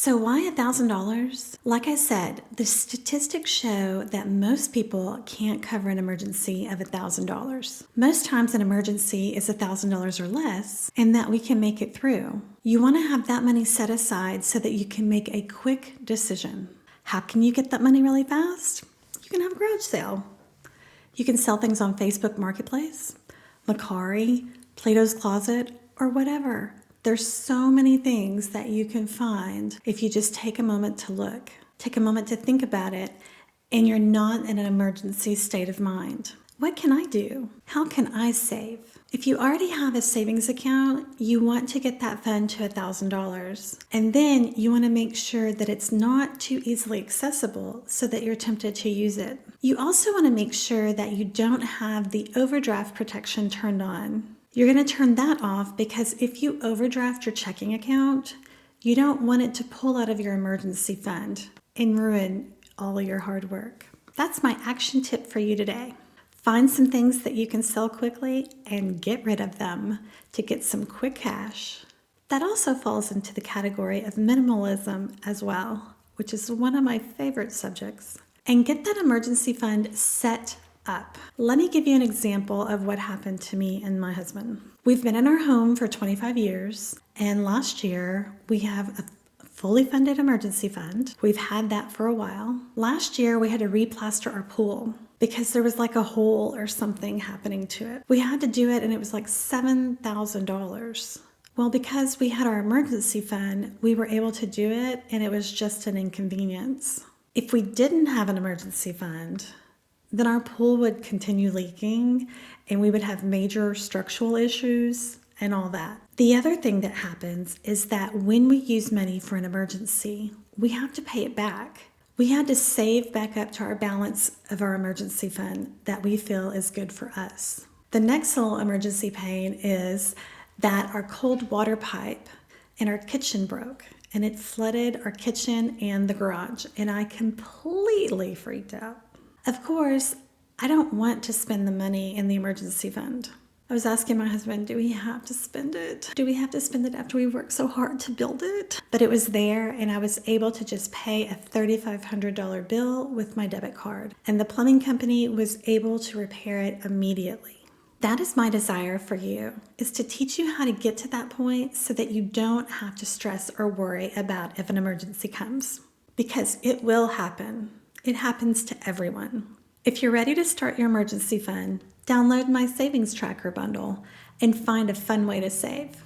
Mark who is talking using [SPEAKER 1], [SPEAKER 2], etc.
[SPEAKER 1] So why $1,000? Like I said, the statistics show that most people can't cover an emergency of $1,000. Most times an emergency is $1,000 or less, and that we can make it through. You want to have that money set aside so that you can make a quick decision. How can you get that money really fast? You can have a garage sale. You can sell things on Facebook Marketplace, Mercari, Plato's Closet, or whatever. There's so many things that you can find if you just take a moment to look, take a moment to think about it, and you're not in an emergency state of mind. What can I do? How can I save? If you already have a savings account, you want to get that fund to $1,000. And then you want to make sure that it's not too easily accessible so that you're tempted to use it. You also want to make sure that you don't have the overdraft protection turned on. You're going to turn that off because if you overdraft your checking account, you don't want it to pull out of your emergency fund and ruin all of your hard work. That's my action tip for you today. Find some things that you can sell quickly and get rid of them to get some quick cash. That also falls into the category of minimalism as well, which is one of my favorite subjects. And get that emergency fund set up. Let me give you an example of what happened to me and my husband. We've been in our home for 25 years, and last year we have a fully funded emergency fund. We've had that for a while. Last year we had to replaster our pool because there was like a hole or something happening to it. We had to do it and it was like $7,000. Well, because we had our emergency fund, we were able to do it and it was just an inconvenience. If we didn't have an emergency fund, then our pool would continue leaking and we would have major structural issues and all that. The other thing that happens is that when we use money for an emergency, we have to pay it back. We had to save back up to our balance of our emergency fund that we feel is good for us. The next little emergency pain is that our cold water pipe in our kitchen broke and it flooded our kitchen and the garage, and I completely freaked out. Of course, I don't want to spend the money in the emergency fund. I was asking my husband, do we have to spend it? Do we have to spend it after we worked so hard to build it? But it was there, and I was able to just pay a $3,500 bill with my debit card. And the plumbing company was able to repair it immediately. That is my desire for you, is to teach you how to get to that point so that you don't have to stress or worry about if an emergency comes. Because it will happen. It happens to everyone. If you're ready to start your emergency fund, download my savings tracker bundle and find a fun way to save.